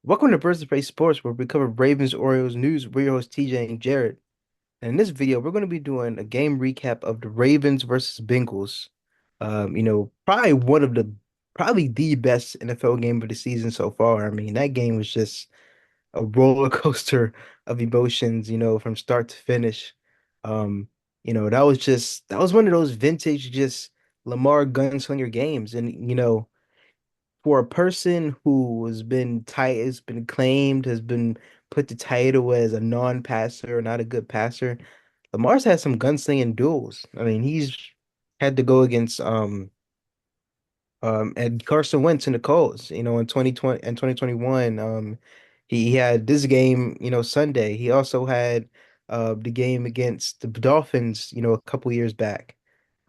Welcome to Birds of Prey Sports, where we cover Ravens, Orioles news. We're your hosts, TJ and Jared. And in this video, we're going to be doing a game recap of the Ravens versus Bengals. Probably probably the best NFL game of the season so far. I mean, that game was just a roller coaster of emotions, from start to finish. Um, that was one of those vintage, just Lamar gunslinger games. And, for a person who has been claimed, has been put the title as a non-passer, not a good passer, Lamar's had some gunslinging duels. I mean, he's had to go against and Carson Wentz in the Colts, in 2020 and 2021. He had this game, Sunday. He also had the game against the Dolphins, a couple years back.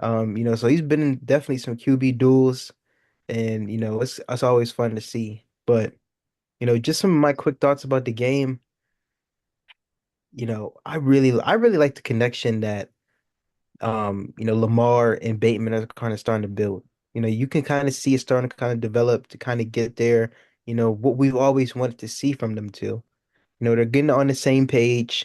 So he's been in definitely some QB duels. And it's always fun to see. But just some of my quick thoughts about the game. I really like the connection that Lamar and Bateman are kind of starting to build. You can kind of see it starting to kind of develop to kind of get there. What we've always wanted to see from them too. They're getting on the same page.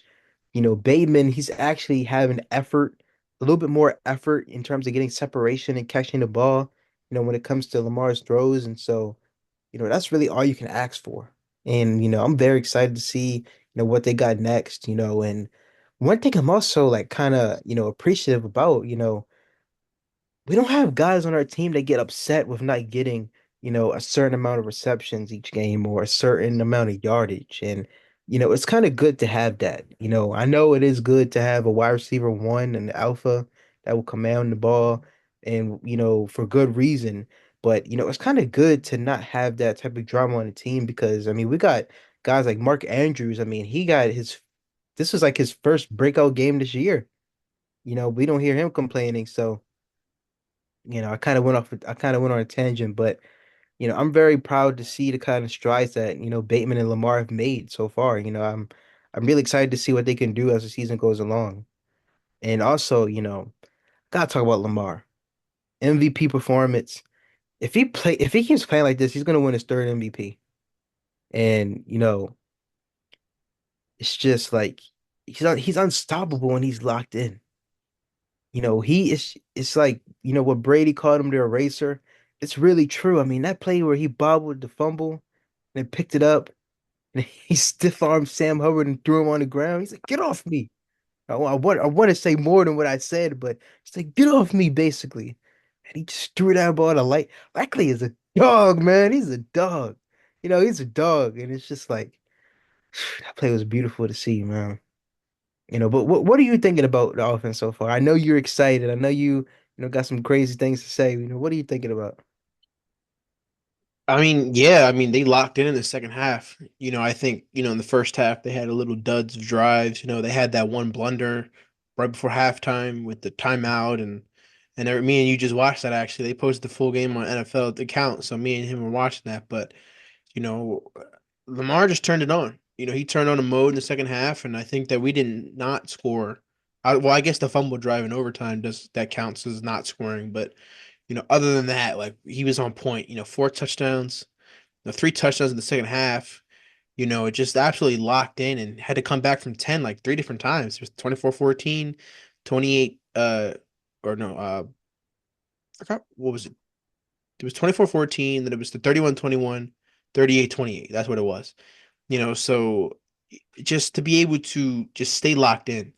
Bateman, he's actually having effort, a little bit more effort in terms of getting separation and catching the ball, when it comes to Lamar's throws. And so that's really all you can ask for. And, I'm very excited to see, what they got next, and one thing I'm also like kind of, appreciative about, we don't have guys on our team that get upset with not getting, a certain amount of receptions each game or a certain amount of yardage. And, it's kind of good to have that. I know it is good to have a wide receiver one and alpha that will command the ball and, for good reason. But, it's kind of good to not have that type of drama on the team because, I mean, we got guys like Mark Andrews. I mean, this was like his first breakout game this year. We don't hear him complaining. So, I kind of went on a tangent, but I'm very proud to see the kind of strides that, Bateman and Lamar have made so far. I'm really excited to see what they can do as the season goes along. And also, gotta talk about Lamar. MVP performance. If he keeps playing like this, he's gonna win his third MVP. And, it's just like he's unstoppable when he's locked in. He is it's like, what Brady called him the eraser. It's really true. I mean, that play where he bobbled the fumble and then picked it up and he stiff armed Sam Hubbard and threw him on the ground. He's like, get off me. I want to say more than what I said, but it's like, get off me, basically. And he just threw that ball to light. Likely is a dog, man. He's a dog. He's a dog. And it's just like that play was beautiful to see, man. But what are you thinking about the offense so far? I know you're excited. I know got some crazy things to say. What are you thinking about? They locked in the second half. I think, in the first half they had a little duds of drives. They had that one blunder right before halftime with the timeout me and you just watched that actually. They posted the full game on NFL account, so me and him were watching that. But, you know, Lamar just turned it on. He turned on a mode in the second half, and I think that we did not score. I guess the fumble drive in overtime does that counts as not scoring, but other than that, like he was on point. Four touchdowns, the three touchdowns in the second half. It just absolutely locked in and had to come back from 10 like three different times. It was 24-14, 28 or no, I forgot what was it? It was 24-14, then it was the 31-21, 38-28. That's what it was. So just to be able to just stay locked in,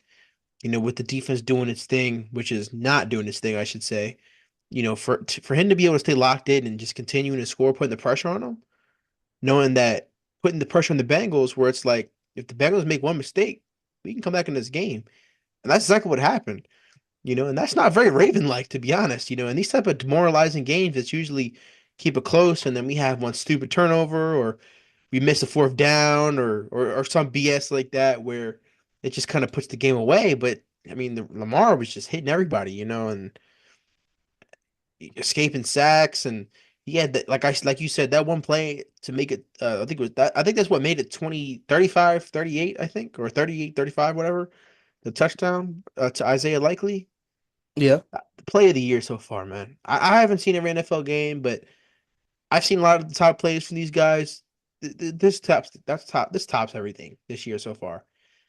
with the defense doing its thing, which is not doing its thing, I should say. For him to be able to stay locked in and just continuing to score, putting the pressure on him, knowing that putting the pressure on the Bengals, where it's like if the Bengals make one mistake, we can come back in this game, and that's exactly what happened. And that's not very Raven-like, to be honest. In these type of demoralizing games, it's usually keep it close, and then we have one stupid turnover, or we miss a fourth down, or some BS like that, where it just kind of puts the game away. But I mean, Lamar was just hitting everybody, and escaping sacks, and he had that, like you said, that one play to make it. I think it was that. I think that's what made it 20-35-38, I think, or 38-35, whatever. The touchdown to Isaiah Likely. Yeah. The play of the year so far, man. I haven't seen every NFL game, but I've seen a lot of the top plays from these guys. this tops everything this year so far.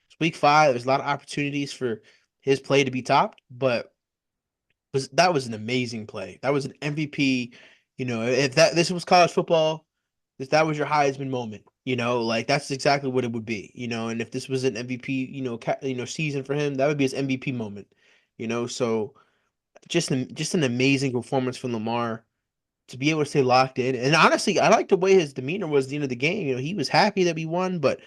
It's week 5. There's a lot of opportunities for his play to be topped, but that was an amazing play. That was an MVP. If that this was college football, if that was your Heisman moment, like that's exactly what it would be. And if this was an MVP, season for him, that would be his MVP moment. So just an amazing performance from Lamar to be able to stay locked in. And honestly, I like the way his demeanor was at the end of the game. He was happy that we won, but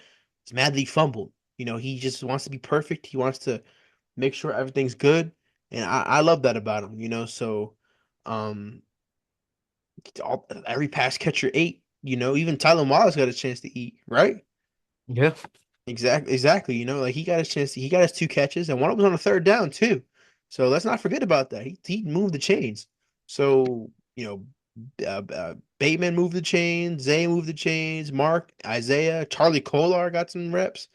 he's mad that he fumbled. He just wants to be perfect. He wants to make sure everything's good. And I love that about him. So um every pass catcher ate, even Tyler Wallace got a chance to eat, right? Yeah. Exactly. Like he got his chance. He got his 2 catches, and one was on a third down too. So let's not forget about that. He moved the chains. So Bateman moved the chains. Zay moved the chains. Mark, Isaiah, Charlie Kolar got some reps.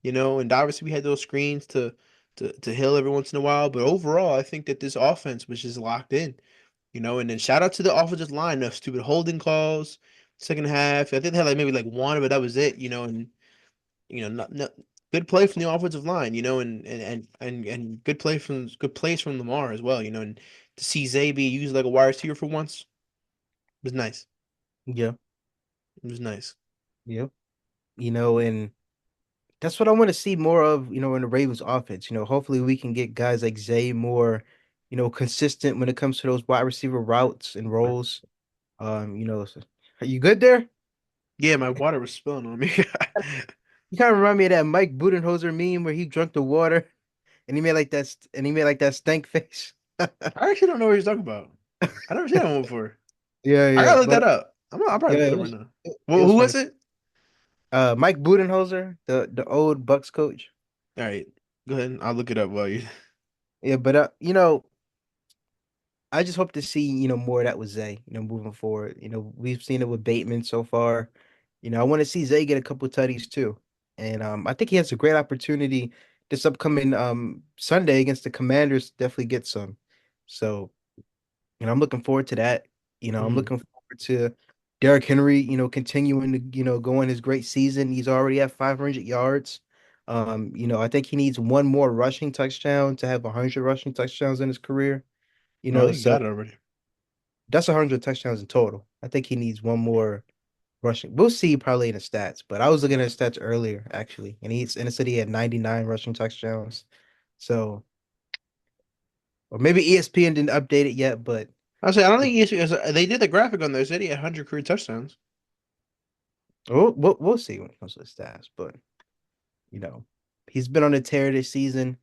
And obviously we had those screens to Hill every once in a while. But overall, I think that this offense was just locked in. And then shout out to the offensive line. No stupid holding calls. Second half, I think they had like maybe like one, but that was it. And not good play from the offensive line, and good plays from Lamar as well, and to see Zay be used like a wide receiver for once was nice. Yeah. It was nice. Yeah. And that's what I want to see more of, in the Ravens offense. Hopefully we can get guys like Zay more, consistent when it comes to those wide receiver routes and roles. Are you good there? Yeah, my water was spilling on me. You kind of remind me of that Mike Budenholzer meme where he drunk the water and he made like that stank face. I actually don't know what you're talking about. I never seen that one before. Yeah, I yeah, gotta look but that up. I'll probably look yeah, it up right now. it Well, was who funny. was it? Mike Budenholzer, the old Bucks coach. All right, go ahead. I'll look it up while you. Yeah, but I just hope to see, more of that with Zay, moving forward. We've seen it with Bateman so far. I want to see Zay get a couple tutties too. And I think he has a great opportunity this upcoming Sunday against the Commanders to definitely get some. So, I'm looking forward to that. I'm Mhm. looking forward to Derrick Henry, continuing to, go on his great season. He's already at 500 yards. I think he needs one more rushing touchdown to have 100 rushing touchdowns in his career. Oh, I think you So got it already. that's 100 touchdowns in total. I think he needs one more rushing. We'll see probably in the stats, but I was looking at his stats earlier actually, and it said he had 99 rushing touchdowns. So, or maybe ESPN didn't update it yet, but I don't think they did the graphic on there. Said he had 100 career touchdowns. we'll see when it comes to the stats. But you know, he's been on a tear this season.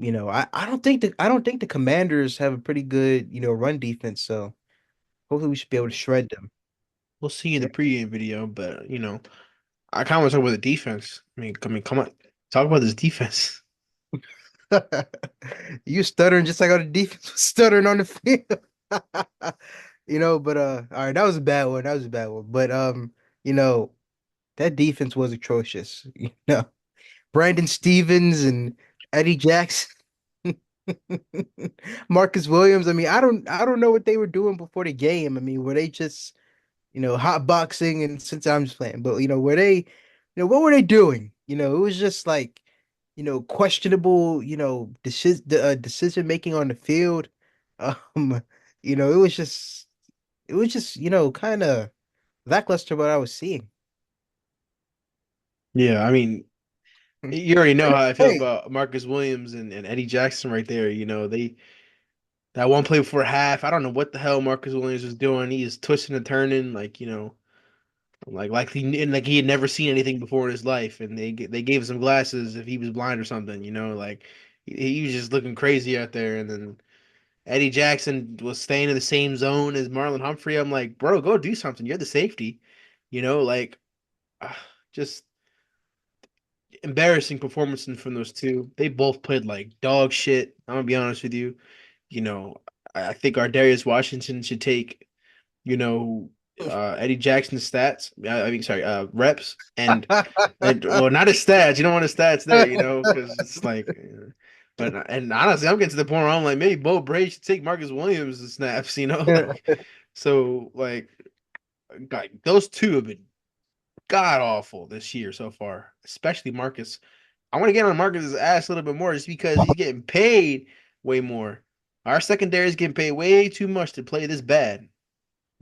I don't think the Commanders have a pretty good run defense. So hopefully we should be able to shred them. We'll see in Yeah. the pregame video, but I kind of want to talk about the defense. I mean, come on, talk about this defense. You stuttering just like how the defense was stuttering on the field. But all right, that was a bad one. That was a bad one. But you know, that defense was atrocious. Brandon Stevens and Eddie Jackson, Marcus Williams. I mean, I don't know what they were doing before the game. I mean, were they just hot boxing and since I'm just playing, but were they, what were they doing? It was just like, questionable, decision making on the field. Um, it was just, kind of lackluster what I was seeing. Yeah, I mean, you already know how I feel Hey, about Marcus Williams and Eddie Jackson right there. They that one play before half. I don't know what the hell Marcus Williams was doing. He is twisting and turning like he had never seen anything before in his life, and they gave him some glasses if he was blind or something. Like he was just looking crazy out there, and then Eddie Jackson was staying in the same zone as Marlon Humphrey. I'm like, bro, go do something. You're the safety. Like uh, just embarrassing performances from those two. They both played like dog shit. I'm gonna be honest with you. You know, I think our Darius Washington should take, you know, Eddie Jackson's stats. I mean, sorry, reps and well, not his stats. You don't want his stats there, because it's like. But and honestly, I'm getting to the point where I'm like, maybe Bo Bray should take Marcus Williams' snaps, like so like those two have been god awful this year so far, especially Marcus. I want to get on Marcus's ass a little bit more just because he's getting paid way more. Our secondary is getting paid way too much to play this bad.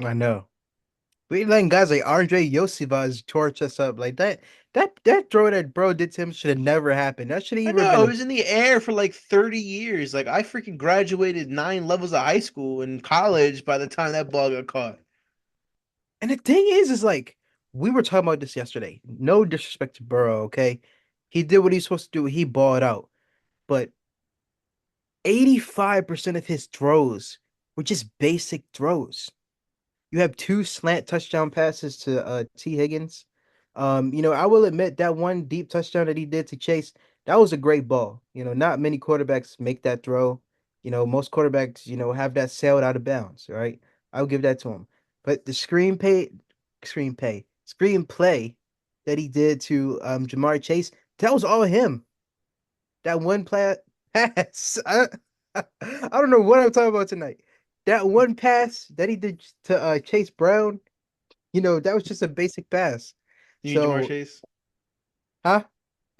I know. We letting guys like Andre Yosivas torch us up like that. That throw that bro did to him should have never happened. That should have I even know, been it a. was in the air for like 30 years. Like I freaking graduated 9 levels of high school and college by the time that ball got caught. And the thing is like we were talking about this yesterday. No disrespect to Burrow, okay? He did what he's supposed to do. He balled out, but 85% of his throws were just basic throws. You have two slant touchdown passes to T. Higgins. I will admit that one deep touchdown that he did to Chase, that was a great ball. Not many quarterbacks make that throw. Most quarterbacks, have that sailed out of bounds, right? I'll give that to him. But the screenplay that he did to Jamar Chase, that was all him. That one play pass. I don't know what I'm talking about tonight. That one pass that he did to Chase Brown, that was just a basic pass. You mean Jamar So, Chase? huh?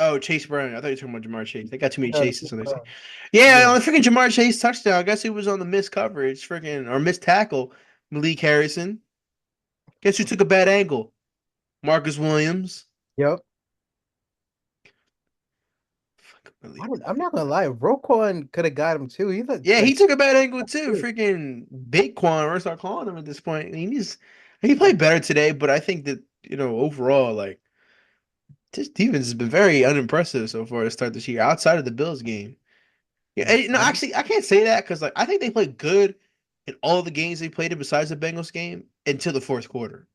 Oh, Chase Brown. I thought you were talking about Jamar Chase. They got too many No, chases, Chase so they say. Brown. Yeah, Yeah. on the freaking Jamar Chase touchdown. I guess it was on the missed coverage, freaking or missed tackle. Malik Harrison. Guess who took a bad angle? Marcus Williams. Yep. Fuck Malik. I'm not gonna lie. Roquan could have got him too. He looked Yeah, he like took a bad angle too. Freaking Big Quan, or start calling him at this point. He played better today, but I think that overall, like this defense has been very unimpressive so far to start this year. Outside of the Bills game, yeah, no, I actually, I can't say that because like I think they played good in all the games they played in besides the Bengals game until the fourth quarter.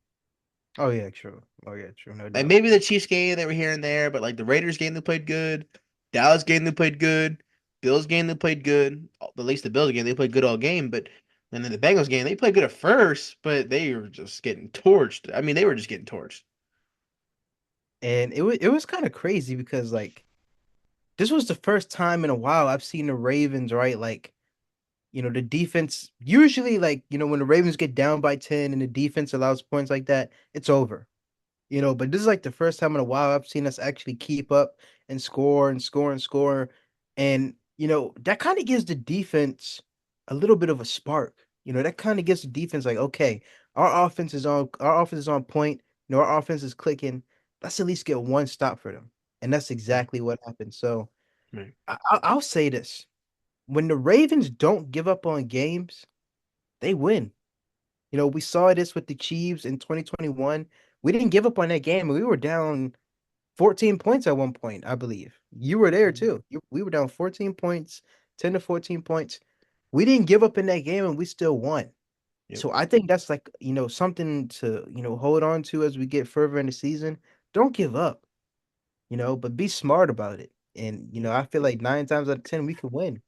oh yeah, true. Oh yeah, true, no Like doubt. maybe the Chiefs game they were here and there, but like the Raiders game they played good, Dallas game they played good, Bills game they played good. At least the Bills game they played good all game, but and then the Bengals game they played good at first, but they were just getting torched. I mean, they were just getting torched. And it was kind of crazy because like this was the first time in a while I've seen the Ravens, right? Like, the defense usually like, when the Ravens get down by 10 and the defense allows points like that, it's over. But this is like the first time in a while I've seen us actually keep up and score and score and score. And, that kind of gives the defense a little bit of a spark. That kind of gives the defense like, okay, our offense is on point. Our offense is clicking. Let's at least get one stop for them. And that's Yeah, exactly what happened. So right. I'll say this. When the Ravens don't give up on games, they win. We saw this with the Chiefs in 2021. We didn't give up on that game. We were down 14 points at one point, I believe. You were there Mhm. too. We were down 14 points, 10 to 14 points. We didn't give up in that game and we still won. Yep. So I think that's like, something to, hold on to as we get further in the season. Don't give up, but be smart about it. And, Yep. I feel like 9 times out of 10 we could win.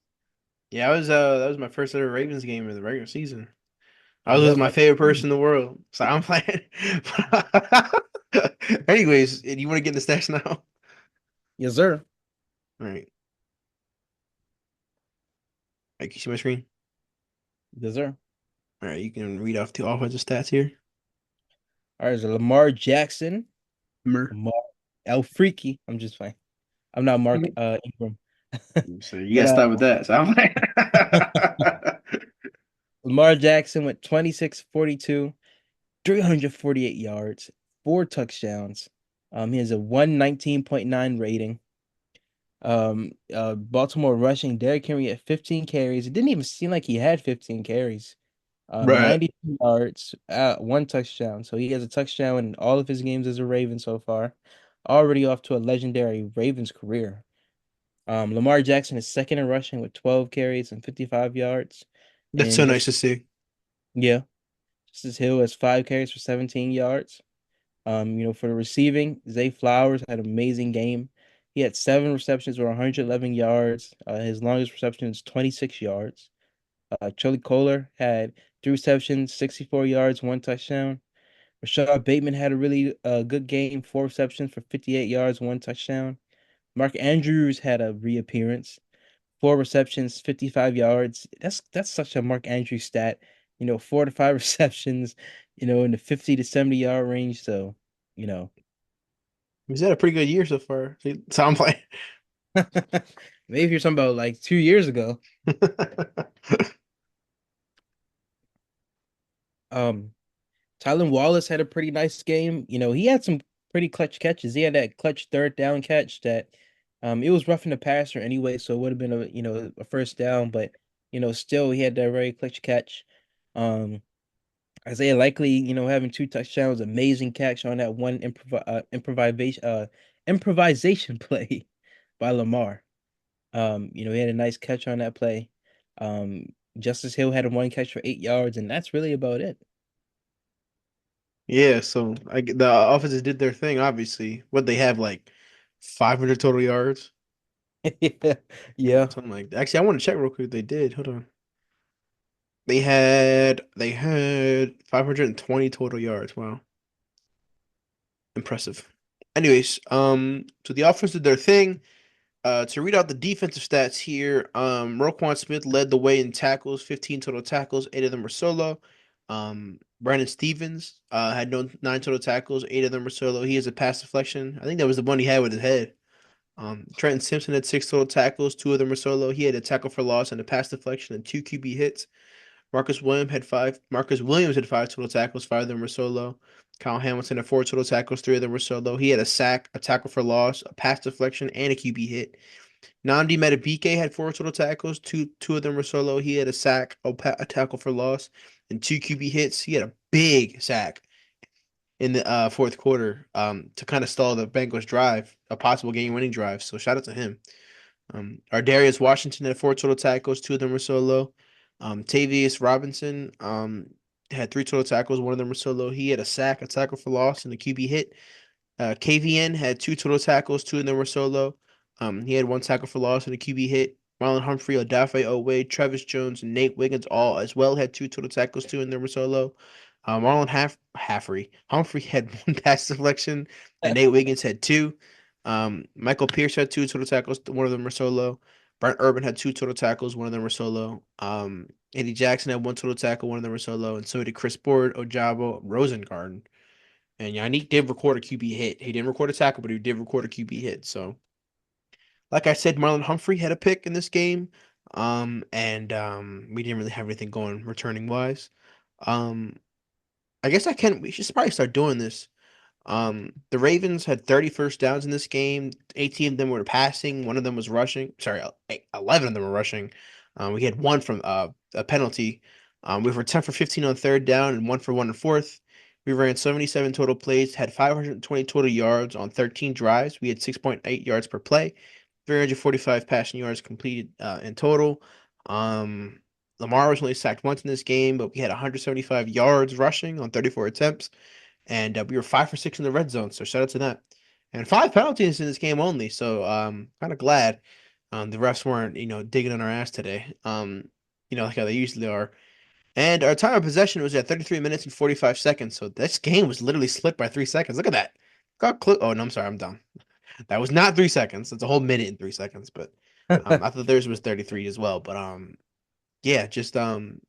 Yeah, I was that was my first ever Ravens game of the regular season. I was with Yep. my favorite person in the world, so I'm playing. Anyways, do you want to get in the stats now? Yes, sir. All right. Can you see my screen? Yes, sir. All right, you can read off the offensive stats here. All right, so Lamar Jackson, Mer. Lamar El Freaky. I'm just fine. I'm not Mark Ingram. So you But gotta start with that. So I'm like, Lamar Jackson went 26 42, 348 yards, four touchdowns. He has a 119.9 rating. Baltimore rushing, Derrick Henry at 15 carries. It didn't even seem like he had 15 carries. right. 92 yards, one touchdown. So he has a touchdown in all of his games as a Raven so far. Already off to a legendary Ravens career. Lamar Jackson is second in rushing with 12 carries and 55 yards. That's And so nice just to see. yeah, Justice Hill has 5 carries for 17 yards. For the receiving, Zay Flowers had an amazing game. He had 7 receptions for 111 yards. His longest reception is 26 yards. Charlie Kohler had 3 receptions, 64 yards, one touchdown. Rashad Bateman had a really good game, 4 receptions for 58 yards, one touchdown. Mark Andrews had a reappearance, 4 receptions, 55 yards. That's such a Mark Andrews stat. 4 to 5 receptions, in the 50 to 70 yard range. So, you know. He's had a pretty good year so far. So I'm playing. Maybe if you're talking about like 2 years ago. Um, Tylen Wallace had a pretty nice game. He had some pretty clutch catches. He had that clutch third down catch that it was roughing the passer anyway, so it would have been a first down, but still he had that very clutch catch. Um Isaiah Likely, having two touchdowns, amazing catch on that one improvisation play by Lamar. He had a nice catch on that play. Um, Justice Hill had a one catch for 8 yards, and that's really about it. Yeah, so the offenses did their thing, obviously. What they have like 500 total yards, Yeah. something like that. Actually, I want to check real quick. They did. Hold on. They had 520 total yards. Wow, impressive. Anyways, so the offense did their thing. To read out the defensive stats here, Roquan Smith led the way in tackles, 15 total tackles, eight of them were solo. Brandon Stevens had no nine total tackles, eight of them were solo. He has a pass deflection. I think that was the one he had with his head. Trenton Simpson had six total tackles, two of them were solo. He had a tackle for loss and a pass deflection and two QB hits. Marcus Williams had five total tackles, five of them were solo. Kyle Hamilton had four total tackles, three of them were solo. He had a sack, a tackle for loss, a pass deflection, and a QB hit. Nandi Matabike had four total tackles, two of them were solo. He had a sack, a tackle for loss, and two QB hits. He had a big sack in the fourth quarter to kind of stall the Bengals drive, a possible game-winning drive. So shout out to him. Darius Washington had four total tackles, two of them were solo. Tavius Robinson had three total tackles, one of them were solo. He had a sack, a tackle for loss, and a QB hit. KVN had two total tackles, two of them were solo. He had one tackle for loss and a QB hit. Marlon Humphrey, Odafe Oweh, Travis Jones, and Nate Wiggins all as well had two total tackles, two of them were solo. Humphrey had one pass deflection, and Nate Wiggins had two. Michael Pierce had two total tackles, one of them were solo. Brent Urban had two total tackles, one of them were solo. Eddie Jackson had one total tackle, one of them were solo, and so did Chris Board, Ojabo, Rosengarten. And Yannick did record a QB hit. He didn't record a tackle, but he did record a QB hit. So, like I said, Marlon Humphrey had a pick in this game. And we didn't really have anything going returning wise. Um, I guess we should probably start doing this. The Ravens had 30 first downs in this game. 18 of them were passing, one of them was rushing. Sorry, 11 of them were rushing. We had one from a penalty. We were 10 for 15 on third down and one for one on fourth. We ran 77 total plays, had 520 total yards on 13 drives. We had 6.8 yards per play, 345 passing yards completed in total. Um, Lamar was only sacked once in this game, but we had 175 yards rushing on 34 attempts and we were 5 for 6 in the red zone. So shout out to that. And five penalties in this game only. So kind of glad the refs weren't digging on our ass today. Like how they usually are. And our time of possession was at 33 minutes and 45 seconds. So this game was literally split by 3 seconds. Look at that. Oh no, I'm sorry, I'm dumb. That was not 3 seconds. It's a whole minute and 3 seconds. But I thought theirs was 33 as well. But yeah, just always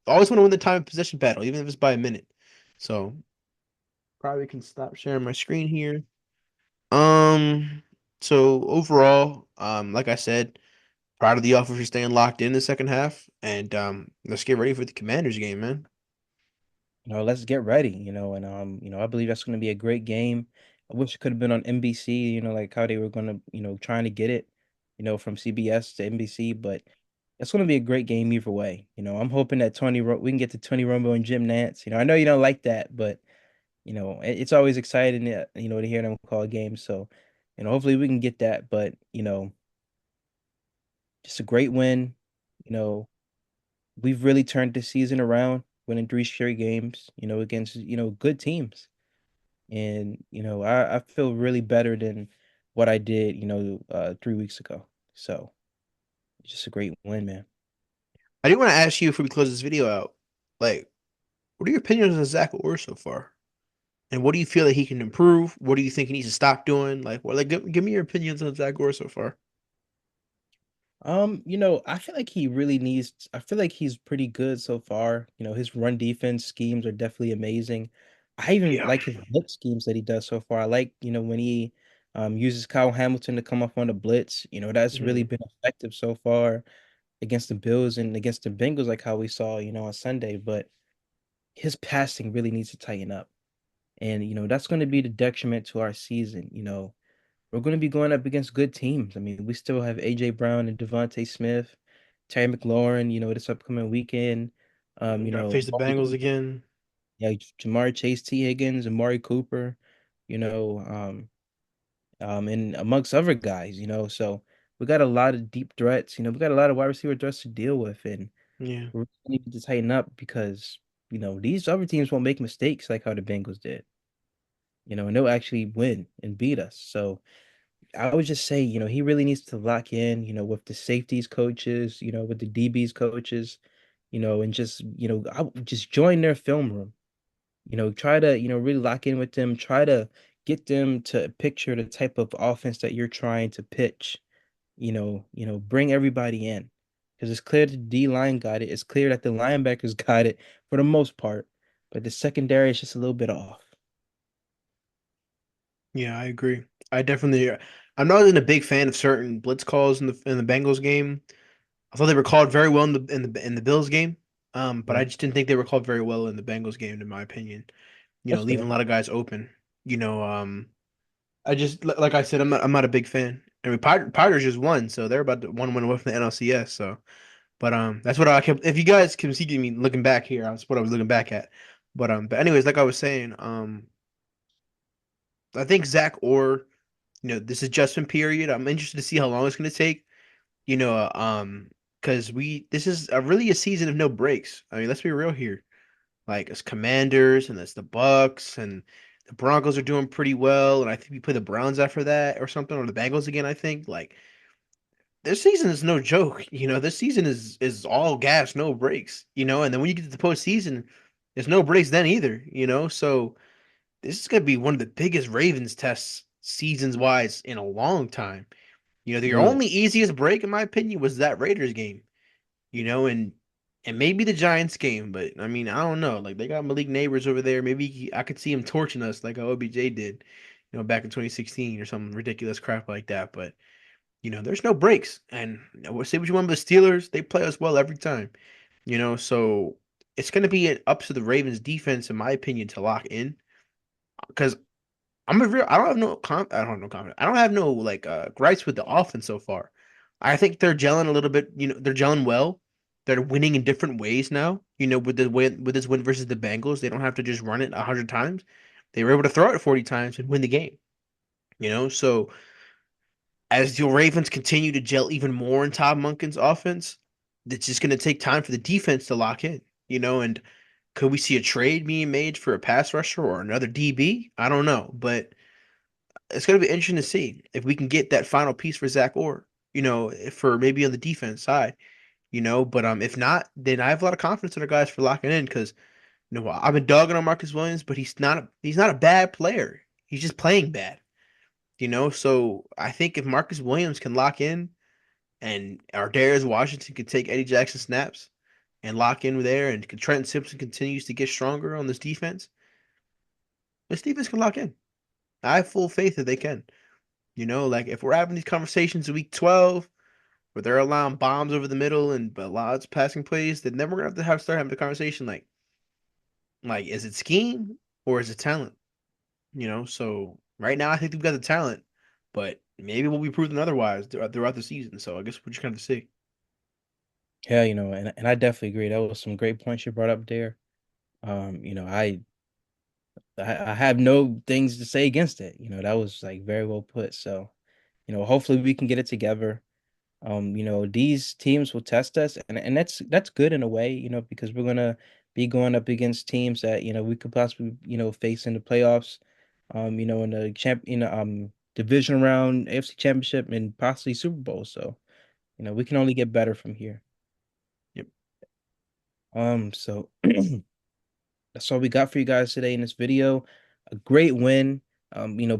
want to win the time of possession battle, even if it's by a minute. So probably can stop sharing my screen here. Um, so overall, like I said, proud of the offer for staying locked in the second half, and let's get ready for the Commanders game, man. Let's get ready, and I believe that's going to be a great game. I wish it could have been on NBC, like how they were going to, trying to get it, from CBS to NBC, but it's going to be a great game either way. I'm hoping that we can get to Tony Romo and Jim Nance. I know you don't like that, but it's always exciting, to hear them call games. So, hopefully we can get that, but just a great win. You know, we've really turned the season around, winning three straight games, against, good teams. And, I feel really better than what I did, 3 weeks ago. So it's just a great win, man. I do want to ask you before we close this video out, like, what are your opinions on Zach Orr so far? And what do you feel that he can improve? What do you think he needs to stop doing? Give me your opinions on Zach Orr so far. I feel like he's pretty good so far. His run defense schemes are definitely amazing. I even Yeah. like his blitz schemes that he does so far. I like, when he Uses Kyle Hamilton to come up on the blitz. That's really Mhm. been effective so far against the Bills and against the Bengals, like how we saw, on Sunday. But his passing really needs to tighten up. And, that's going to be the detriment to our season. We're going to be going up against good teams. I mean, we still have AJ Brown and Devontae Smith, Terry McLaurin, this upcoming weekend. We got to face the Bengals again. Yeah, Jamar Chase, T. Higgins, Amari Cooper, you know, and amongst other guys, So we got a lot of deep threats. We got a lot of wide receiver threats to deal with, and Yeah. we really need to tighten up because these other teams won't make mistakes like how the Bengals did. And they'll actually win and beat us. So I would just say, he really needs to lock in, with the safeties coaches, with the DBs coaches, and just, I would just join their film room. Try to, really lock in with them, try to get them to picture the type of offense that you're trying to pitch, bring everybody in. Because it's clear the D line got it. It's clear that the linebackers got it for the most part, but the secondary is just a little bit off. Yeah, I agree. I definitely. I'm not even a big fan of certain blitz calls in the Bengals game. I thought they were called very well in the Bills game. But I Yeah, just didn't think they were called very well in the Bengals game, in my opinion. that's Leaving fair. a lot of guys open. You know, I just like I said, I'm not a big fan. I mean, Pirates just won, so they're about to one win away from the NLCS. So, but that's what I kept. If you guys can see me looking back here, that's what I was looking back at. But anyways, like I was saying, I think Zach Orr, this adjustment period. I'm interested to see how long it's going to take. You know, uh, um, because this is really a season of no breaks. I mean, let's be real here. Like it's Commanders and it's the Bucks and the Broncos are doing pretty well, and I think we play the Browns after that or something, or the Bengals again. I think like this season is no joke. This season is all gas, no breaks. And then when you get to the postseason, there's no breaks then either. So this is gonna be one of the biggest Ravens tests seasons wise in a long time. Their Really. only easiest break, in my opinion, was that Raiders game. And maybe the Giants game, but I mean, I don't know. Like they got Malik Neighbors over there. Maybe I could see him torching us like how OBJ did, back in 2016 or some ridiculous crap like that. But there's no breaks. And say what you want about the Steelers, they play us well every time. So it's going to be up to the Ravens defense, in my opinion, to lock in. Because I don't have no I don't have no confidence. I don't have no like gripes with the offense so far. I think they're gelling a little bit, they're gelling well. They're winning in different ways now. With this win versus the Bengals, they don't have to just run it 100 times. They were able to throw it 40 times and win the game. So as the Ravens continue to gel even more in Todd Monken's offense, it's just going to take time for the defense to lock in. And could we see a trade being made for a pass rusher or another DB? I don't know, but it's going to be interesting to see if we can get that final piece for Zach Orr, for maybe on the defense side, but if not, then I have a lot of confidence in our guys for locking in because I've been dogging on Marcus Williams, but he's not a bad player. He's just playing bad, so I think if Marcus Williams can lock in and our Darius Washington can take Eddie Jackson snaps and lock in there, and Trent Simpson continues to get stronger on this defense can lock in. I have full faith that they can. Like if we're having these conversations in week 12 where they're allowing bombs over the middle and a lot of passing plays, then we're gonna have to start having the conversation like is it scheme or is it talent? So right now I think we've got the talent, but maybe we'll be proven otherwise throughout the season. So I guess we're just gonna have to see. Yeah, and I definitely agree. That was some great points you brought up there. I have no things to say against it. That was like very well put. So, hopefully we can get it together. These teams will test us, and that's good in a way, because we're gonna be going up against teams that we could possibly face in the playoffs, in the division round, AFC Championship, and possibly Super Bowl. So, we can only get better from here. Yep. So that's all we got for you guys today in this video. A great win.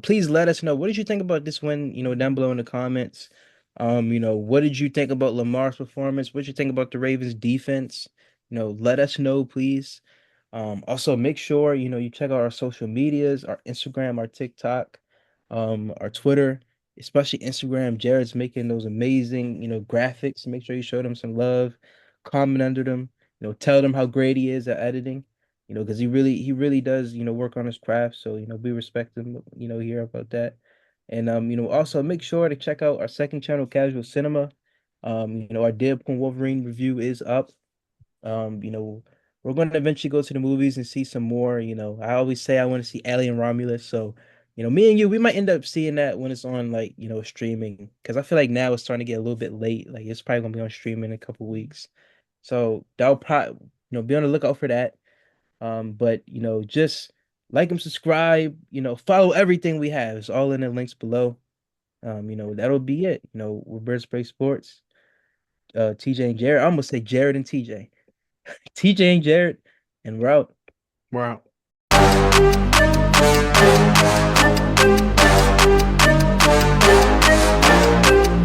Please let us know what did you think about this win, down below in the comments. What did you think about Lamar's performance? What did you think about the Ravens defense? Let us know, please. Also make sure, you check out our social medias, our Instagram, our TikTok. our Twitter, especially Instagram. Jared's making those amazing, graphics. Make sure you show them some love, comment under them, tell them how great he is at editing, because he really does, work on his craft. So, we respect him, hear about that. And also make sure to check out our second channel, Casual Cinema. Our Deadpool Wolverine review is up. You know, we're going to eventually go to the movies and see some more. I always say I want to see Alien Romulus. So, me and you, we might end up seeing that when it's on like, streaming. Because I feel like now it's starting to get a little bit late. Like it's probably gonna be on streaming in a couple weeks. So that'll probably, be on the lookout for that. But just like and subscribe, follow everything we have. It's all in the links below. That'll be it. We're Bird Spray Sports. TJ and Jared. I almost say Jared and TJ. TJ and Jared, and we're out. We're out.